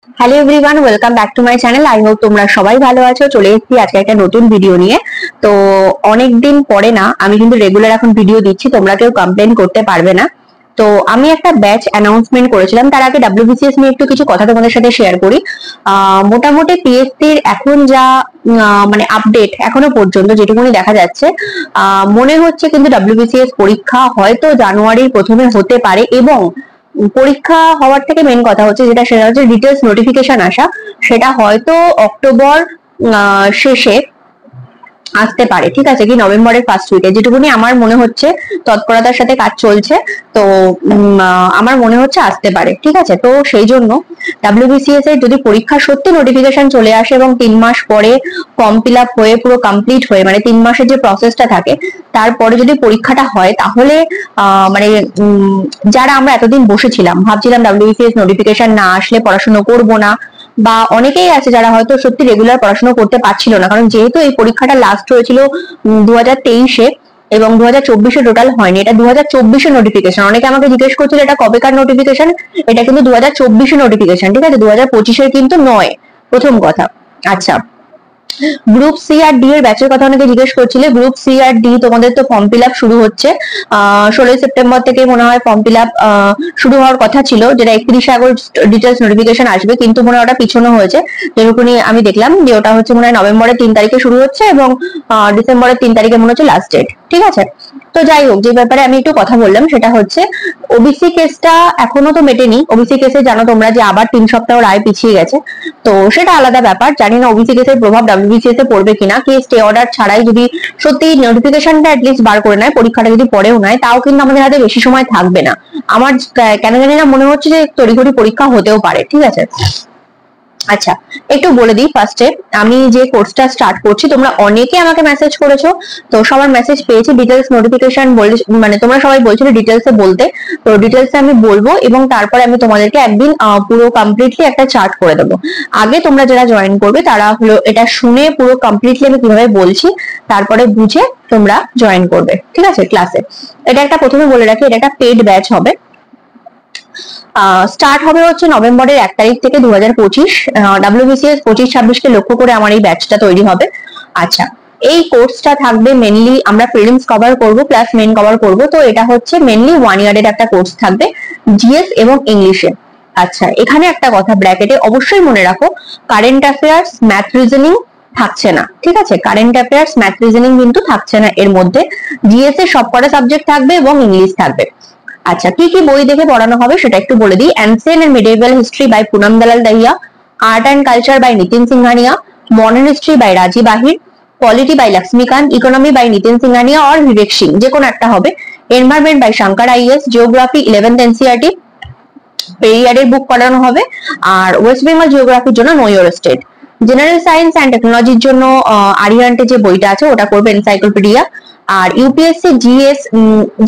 Hello everyone, welcome back to my channel. I hope তোমরা সবাই ভালো আছো। চলে এসেছি আজকে একটা নতুন ভিডিও নিয়ে। তো অনেকদিন পরে না, আমি কিন্তু রেগুলার এখন ভিডিও দিচ্ছি, তোমরা কেউ কমপ্লেন করতে পারবে না। তো আমি একটা ব্যাচ অ্যানাউন্সমেন্ট করেছিলাম, তার আগে ডাব্লিউবিসিএস নিয়ে একটু কিছু কথা তোমাদের সাথে শেয়ার করি। মোটামুটি পিএসসির এখন যা মানে আপডেট এখনো পর্যন্ত যেটুকুনি দেখা যাচ্ছে, মনে হচ্ছে কিন্তু ডাব্লিউবিসিএস পরীক্ষা হয়তো জানুয়ারির প্রথমে হতে পারে, এবং পরীক্ষা হওয়ার থেকে মেন কথা হচ্ছে সেটা হচ্ছে ডিটেলস নোটিফিকেশন আসা, সেটা হয়তো অক্টোবর শেষে আসতে পারে, ঠিক আছে, কি নভেম্বরের ফার্স্ট উইকে, যেটুকুনি আমার মনে হচ্ছে তৎপরতার সাথে কাজ চলছে। তো আমার মনে হচ্ছে আসতে পারে, ঠিক আছে। তো সেই জন্য ডাব্লিউবিসিএস এর যদি পরীক্ষা সত্যি নোটিফিকেশন চলে আসে এবং 3 মাস পরে ফর্ম ফিল আপ হয়ে পুরো কমপ্লিট হয়ে, মানে 3 মাসের যে প্রসেসটা থাকে তারপরে যদি পরীক্ষাটা হয়, তাহলে মানে যারা আমরা এতদিন বসেছিলাম ভাবছিলাম ডাব্লিউবিসিএস নোটিফিকেশন না আসলে পড়াশোনা করব না, বা অনেকেই আছে যারা হয়তো সত্যি রেগুলার পড়াশোনা করতে পারছিল না, কারণ যেহেতু এই পরীক্ষাটা লাস্ট হয়েছিল 2023-এ এবং 2024-এ টোটাল হয়নি, এটা 2024-এর নোটিফিকেশন। অনেকে আমাকে জিজ্ঞেস করছিল এটা কবেকার নোটিফিকেশন, এটা কিন্তু 2024-এর নোটিফিকেশন, ঠিক আছে, 2025-এর কিন্তু নয়, প্রথম কথা। আচ্ছা, গ্রুপ সি আর ডি এর ব্যাচের কথা অনেকে জিজ্ঞেস করছিলে। গ্রুপ সি আর ডি তোমাদের তো ফর্ম ফিল আপ শুরু হচ্ছে 16 সেপ্টেম্বর থেকে মনে হয় ফর্ম ফিল আপ শুরু হওয়ার কথা ছিল, যেটা 31 আগস্ট ডিটেলস নোটিফিকেশন আসবে, কিন্তু মনে হয় ওটা পিছনো হয়েছে। যেটুকুনি আমি দেখলাম যে ওটা হচ্ছে মনে হয় নভেম্বরের 3 তারিখে শুরু হচ্ছে এবং ডিসেম্বরের 3 তারিখে মনে হচ্ছে লাস্ট ডেট, ঠিক আছে। তো যাই হোক, যে ব্যাপারে আমি একটু কথা বললাম সেটা হচ্ছে ওবিসি কেসটা এখনো তো মেটেনি। ওবিসি কেসে জানো তোমরা যে আবার 3 সপ্তাহ রায় পিছিয়ে গেছে, তো সেটা আলাদা ব্যাপার। জানি না ওবিসি কেসের প্রভাব ডাব্লিউবিসিএস এ পড়বে কিনা, কি স্টে অর্ডার ছাড়াই যদি সত্যি নোটিফিকেশনটা অ্যাটলিস্ট বার করে নেয়, পরীক্ষাটা যদি পরেও নেয়, তাও কিন্তু আমাদের হাতে বেশি সময় থাকবে না। আমার কেন জানি না মনে হচ্ছে যে তড়িঘড়ি পরীক্ষা হতেও পারে, ঠিক আছে। আচ্ছা, একটু বলে দিই ফার্স্টে, আমি যে কোর্সটা স্টার্ট করছি, তোমরা অনেকে আমাকে মেসেজ করেছো, তো সবার মেসেজ পেয়েছি। ডিটেলস নোটিফিকেশন মানে তোমরা সবাই বলছিলে ডিটেলসে বলতে, তো ডিটেলসে আমি বলবো এবং তারপরে আমি তোমাদেরকে একদিন পুরো কমপ্লিটলি একটা চার্ট করে দেবো। আগে তোমরা যারা জয়েন করবে তারা হলো এটা শুনে পুরো কমপ্লিটলি আমি কিভাবে বলছি তারপরে বুঝে তোমরা জয়েন করবে, ঠিক আছে, ক্লাসে। এটা একটা প্রথমে বলে রাখি, এটা একটা পেড ব্যাচ হবে। স্টার্ট হবে হচ্ছে নভেম্বরের 1 তারিখ থেকে 2025। ডাব্লিউবিসিএস 25-26 কে লক্ষ্য করে আমার এই ব্যাচটা তৈরি হবে। আচ্ছা, এই কোর্সটা থাকবে মেনলি আমরা প্রিলিমস কভার করব প্লাস মেন কভার করব। তো এটা হচ্ছে মেনলি 1 ইয়ারের একটা কোর্স থাকবে জিএস এবং ইংলিশে। আচ্ছা, এখানে একটা কথা ব্র্যাকেটে অবশ্যই মনে রাখো, কারেন্ট অ্যাফেয়ার্স, ম্যাথ, রিজনিং থাকছে না, ঠিক আছে। কারেন্ট অ্যাফেয়ার্স, ম্যাথ, রিজনিং কিন্তু থাকছে না এর মধ্যে। জিএস এর সবকটা সাবজেক্ট থাকবে এবং ইংলিশ থাকবে। আচ্ছা, কি কি বই দেখে পড়ানো হবে সেটা একটু বলে দিই। Ancient and medieval history by Poonam Dalal Dahiya, art and culture by Nitin Singhania, modern history by Rajiv Ahir, polity by Laxmikanth, economy by Nitin Singhania আর বিবেক সিং, যে কোনো একটা হবে। Environment by Shankar IAS, geography 11th NCERT পেরিয়াডের বুক পড়ানো হবে। আর ওয়েস্ট বেঙ্গল জিওগ্রাফির জন্য know your state. General science and টেকনোলজির জন্য আরিয়ান্টে যে বইটা আছে ওটা করবে এনসাইক্লোপিডিয়া। আর ইউপিএসসি জিএস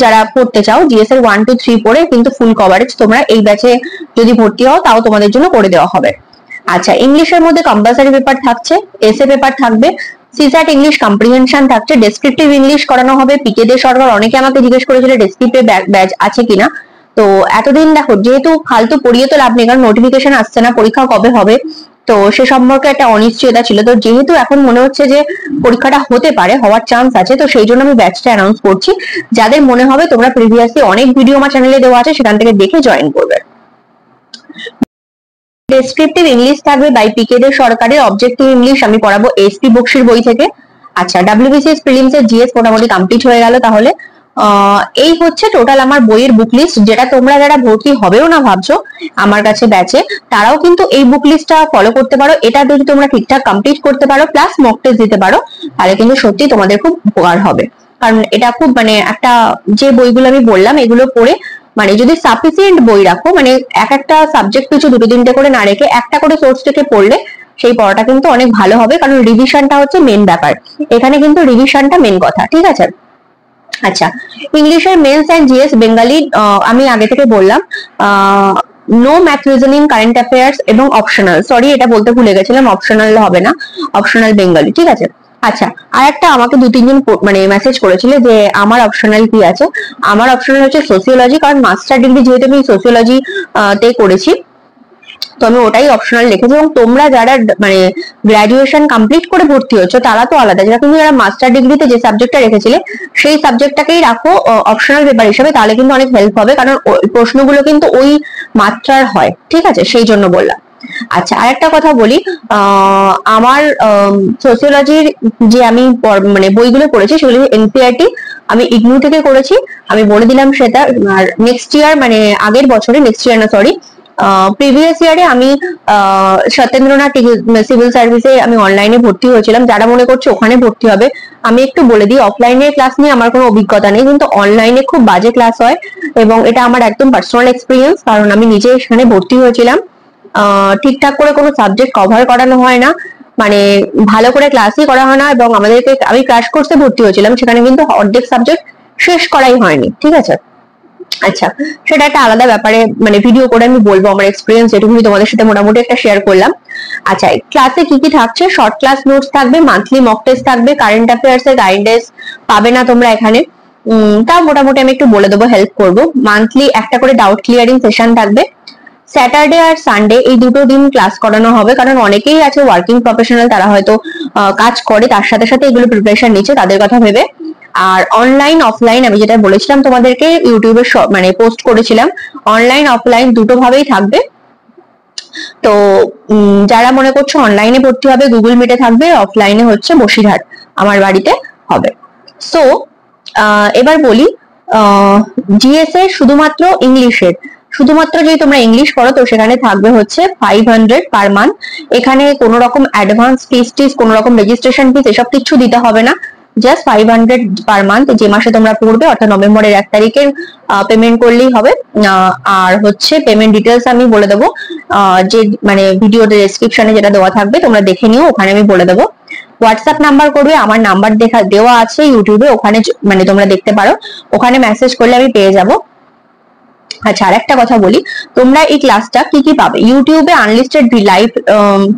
যারা পড়তে চাও, জিএস এর 1 2 3 পড়ে কিন্তু ফুল কভারেজ তোমরা এই ব্যাচে যদি ভর্তি হও তাও তোমাদের জন্য করে দেওয়া হবে। আচ্ছা, ইংলিশের মধ্যে কম্পালসারি পেপার থাকছে, এসএ পেপার থাকবে, সিস্যাট ইংলিশ কম্প্রিহেনশন থাকছে, ডেসক্রিপটিভ ইংলিশ করানো হবে। পিকে দে সরকার অনেকে আমাকে জিজ্ঞেস করেছিল ডেসক্রিপটিভ ব্যাচ আছে কিনা। তো এতদিন দেখো, যেহেতু ফালতু পড়িয়ে তো লাভ নেই, কারণ নোটিফিকেশন আসছে না, পরীক্ষা কবে হবে, তো সে সম্পর্কে একটা অনিশ্চয়তা ছিল। তো যেহেতু এখন মনে হচ্ছে যে পরীক্ষাটা হতে পারে, হওয়ার চান্স আছে, তো সেই জন্য আমি ব্যাচটা অ্যানাউন্স করছি। যাদের মনে হবে তোমরা প্রিভিয়াসলি অনেক ভিডিও আমার চ্যানেলে দেওয়া আছে, সেখান থেকে দেখে জয়েন করবে। ডেসক্রিপটিভ ইংলিশ থাকবে বাই পিকে দে সরকারের। অবজেক্টিভ ইংলিশ আমি পড়াবো এসপি বক্সির বই থেকে। আচ্ছা, ডাব্লিউবিসিএস প্রিলিমস এর জিএস মোটামুটি কমপ্লিট হয়ে গেল। তাহলে এই হচ্ছে টোটাল আমার বইয়ের বুক লিস্ট, যেটা তোমরা যারা ভর্তি হবেও না ভাবছো আমার কাছে ব্যাচে, তারাও কিন্তু এই বুক লিস্টটা ফলো করতে পারো। এটা যদি তোমরা ঠিকঠাক কমপ্লিট করতে পারো প্লাস মক টেস্ট দিতে পারো, তাহলে কিন্তু সত্যি তোমাদের খুব উপকার হবে। কারণ এটা খুব মানে একটা, যে বইগুলো আমি বললাম এগুলো পড়ে মানে যদি সাফিসিয়েন্ট বই রাখো, মানে এক একটা সাবজেক্ট পিছু 2-3টে করে না রেখে একটা করে সোর্স থেকে পড়লে সেই পড়াটা কিন্তু অনেক ভালো হবে, কারণ রিভিশনটা হচ্ছে মেন ব্যাপার এখানে, কিন্তু রিভিশনটা মেন কথা, ঠিক আছে। আচ্ছা, ইংলিশের মেন্স এন্ড জিএস বেঙ্গলি আমি আগে থেকে বললাম, no math, reasoning, current affairs এবং অপশনাল, সরি এটা বলতে ভুলে গেছিলাম, অপশনাল হবে না, অপশনাল বেঙ্গলি, ঠিক আছে। আচ্ছা, আর একটা আমাকে 2-3 জন মানে মেসেজ করেছিল যে আমার অপশনাল কি আছে। আমার অপশনাল হচ্ছে সোসিওলজি, কারণ মাস্টার ডিগ্রি যেহেতু আমি সোসিওলজি তে করেছি, তো আমি ওটাই অপশনাল রেখেছি। এবং তোমরা যারা মানে গ্রাজুয়েশন কমপ্লিট করে ভর্তি হচ্ছ তারা তো আলাদা, যারা কিন্তু যারা মাস্টার ডিগ্রিতে যে সাবজেক্টটা রেখেছিলে সেই সাবজেক্টটাকেই রাখো অপশনাল পেপার হিসেবে, তাহলে কিন্তু অনেক হেল্প হবে, কারণ প্রশ্নগুলো কিন্তু ওই মাত্রার হয়, ঠিক আছে, সেই জন্য বললাম। আচ্ছা, আরেকটা কথা বলি, আমার সোসিওলজির যে আমি মানে বইগুলো পড়েছি সেগুলো এনসিইআরটি আমি ইগনু থেকে করেছি, আমি বলে দিলাম সেটা। আর নেক্সট ইয়ার মানে আগের বছরে, নেক্সট ইয়ার না সরি প্রিভিয়াস ইয়ারে আমি সত্যেন্দ্রনাথ সিভিল সার্ভিসে আমি অনলাইনে ভর্তি হয়েছিলাম। যারা মনে করছে ওখানে ভর্তি হবে, আমি একটু বলে দিই, অফলাইনের ক্লাস নিয়ে আমার কোনো অভিজ্ঞতা নেই, কিন্তু অনলাইনে খুব বাজে ক্লাস হয় এবং এটা আমার একদম পার্সোনাল এক্সপিরিয়েন্স, কারণ আমি নিজে এখানে ভর্তি হয়েছিলাম। ঠিকঠাক করে কোনো সাবজেক্ট কভার করানো হয় না, মানে ভালো করে ক্লাসই করা হয় না, এবং আমাদেরকে, আমি ক্র্যাশ কোর্সে ভর্তি হয়েছিলাম, সেখানে কিন্তু অর্ধেক সাবজেক্ট শেষ করাই হয়নি, ঠিক আছে। আচ্ছা, সেটা একটা আলাদা ব্যাপারে মানে ভিডিও করে আমি বলবো আমার এক্সপিরিয়েন্স, যেটুকুনি তোমাদের সাথে মোটামুটি একটা শেয়ার করলাম। আচ্ছা, ক্লাসে কি কি থাকছে, শর্ট ক্লাস নোটস থাকবে, মান্থলি মক টেস্ট থাকবে, কারেন্ট অ্যাফেয়ার্স এর গাইডেন্স পাবে না তোমরা এখানে, তাও মোটামুটি আমি একটু বলে দেবো, হেল্প করবো। মান্থলি একটা করে ডাউট ক্লিয়ারিং সেশন থাকবে। স্যাটারডে আর সানডে এই দুটো দিন ক্লাস করানো হবে, কারণ অনেকেই আছে ওয়ার্কিং প্রফেশনাল, তারা হয়তো কাজ করে তার সাথে সাথে এগুলো প্রিপারেশন নিচ্ছে, তাদের কথা ভেবে। আর অনলাইন অফলাইন আমি যেটা বলেছিলাম তোমাদেরকে ইউটিউবে মানে পোস্ট করেছিলাম, অনলাইন অফলাইন দুটো ভাবেই থাকবে। তো যারা মনে করছো অনলাইনে ভর্তি হবে গুগল মিটে থাকবে, অফলাইনে হচ্ছে বসিরহাট আমার বাড়িতে হবে। সো এবার বলি, জিএস এর শুধুমাত্র ইংলিশের, শুধুমাত্র যদি তোমরা ইংলিশ পড়ো তো সেখানে থাকবে হচ্ছে 500 পার মান্থ। এখানে কোনো রকম অ্যাডভান্স ফিস টিস, কোনো রকম রেজিস্ট্রেশন ফিস এসব কিছু দিতে হবে না, জাস্ট 500 পার মান্থ, যে মাসে তোমরা পড়বে অর্থাৎ নভেম্বরের 1 তারিখের পেমেন্ট করলেই হবে। আর হচ্ছে পেমেন্ট ডিটেলস আমি বলে দেবো, যে মানে ভিডিও ডেসক্রিপশনে যেটা দেওয়া থাকবে তোমরা দেখে নিও, ওখানে আমি বলে দেবো। হোয়াটসঅ্যাপ নাম্বার করবে, আমার নাম্বার দেওয়া আছে ইউটিউবে, ওখানে মানে তোমরা দেখতে পারো, ওখানে মেসেজ করলে আমি পেয়ে যাবো। আচ্ছা, আর একটা কথা বলি, তোমরা এই ক্লাসটা কি কি পাবে, ইউটিউবে আনলিস্টেড লাইভ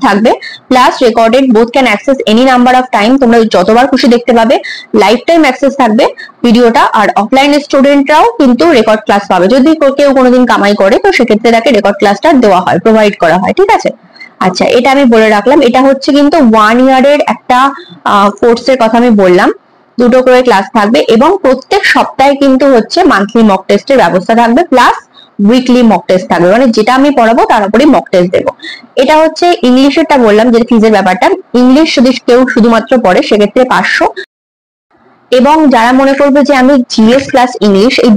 থাকবে, plus recorded, both can access any number of time, তোমরা যতবার খুশি দেখতে পাবে, লাইফ টাইম অ্যাক্সেস থাকবে ভিডিওটা। আর অফলাইন স্টুডেন্টরাও কিন্তু রেকর্ড ক্লাস পাবে, যদি কেউ কোনোদিন কামাই করে তো সেক্ষেত্রে তাকে রেকর্ড ক্লাসটা দেওয়া হয়, প্রোভাইড করা হয়, ঠিক আছে। আচ্ছা, এটা আমি বলে রাখলাম, এটা হচ্ছে কিন্তু 1 ইয়ারের একটা কোর্সের কথা আমি বললাম, দুটো করে ক্লাস থাকবে, এবং প্রত্যেক সপ্তাহে কিন্তু হচ্ছে মান্থলি মক টেস্টের ব্যবস্থা থাকবে, প্লাস উইকলি মক টেস্ট থাকবে, মানে যেটা আমি পড়াবো তার উপরেই মক টেস্ট দেবো। এটা হচ্ছে ইংলিশেরটা বললাম, যে ফিজের ব্যাপারটা, ইংলিশ যদি কেউ শুধুমাত্র পড়ে সেক্ষেত্রে 500, এবং যারা মনে করবে যে আমি জিএস প্লাস ইংলিশ এই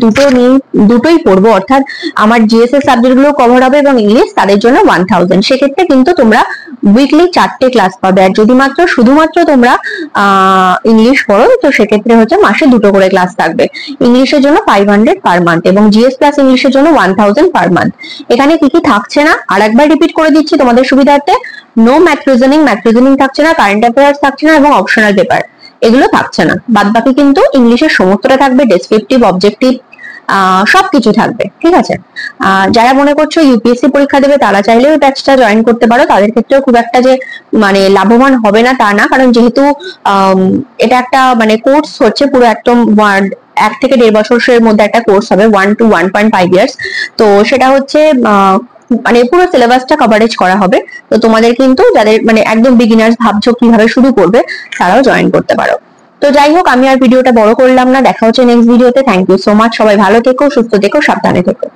দুটোই পড়বো, অর্থাৎ আমার জিএস এর সাবজেক্ট গুলো কভার হবে এবং ইংলিশ, তাদের জন্য 1000, সেক্ষেত্রে কিন্তু তোমরা উইকলি 4টে ক্লাস পাবে। আর যদি শুধুমাত্র তোমরা ইংলিশ পড়ো তো সেক্ষেত্রে হচ্ছে মাসে 2টো করে ক্লাস থাকবে, ইংলিশের জন্য 500 পার মান্থ এবং জিএস প্লাস ইংলিশের জন্য 1000 পার মান্থ। এখানে কি কি থাকছে না আর একবার রিপিট করে দিচ্ছি তোমাদের সুবিধার্থে, নো ম্যাথ রিজনিং থাকছে না, কারেন্ট অ্যাফেয়ার্স থাকছে না, এবং অপশনাল পেপার এগুলো থাকছে না, বাদ বাকি কিন্তু ইংলিশের সমস্তটা থাকবে, ডেসক্রিপটিভ, অবজেক্টিভ সবকিছু থাকবে, ঠিক আছে। যারা মনে করছো ইউপিএসসি পরীক্ষা দেবে তারা চাইলেও এই ব্যাচটা জয়েন করতে পারো, তাদের ক্ষেত্রেও খুব একটা যে মানে লাভবান হবে না তা না, কারণ যেহেতু এটা একটা মানে কোর্স হচ্ছে পুরো একদম 1 থেকে 1.5 বছরের মধ্যে একটা কোর্স হবে, 1 to 1.5 ইয়ার্স, তো সেটা হচ্ছে মানে পুরো সিলেবাসটা কভারেজ করা হবে। তো তোমাদের কিন্তু যাদের মানে একদম বিগিনার্স ভাবছো কিভাবে শুরু করবে তারাও জয়েন করতে পারো। তো যাই হোক, আমি আর ভিডিওটা বড় করলাম না, দেখা হচ্ছে নেক্সট ভিডিওতে। থ্যাংক ইউ সো মাচ, সবাই ভালো থেকো, সুস্থ থেকো, সাবধানে থেকো।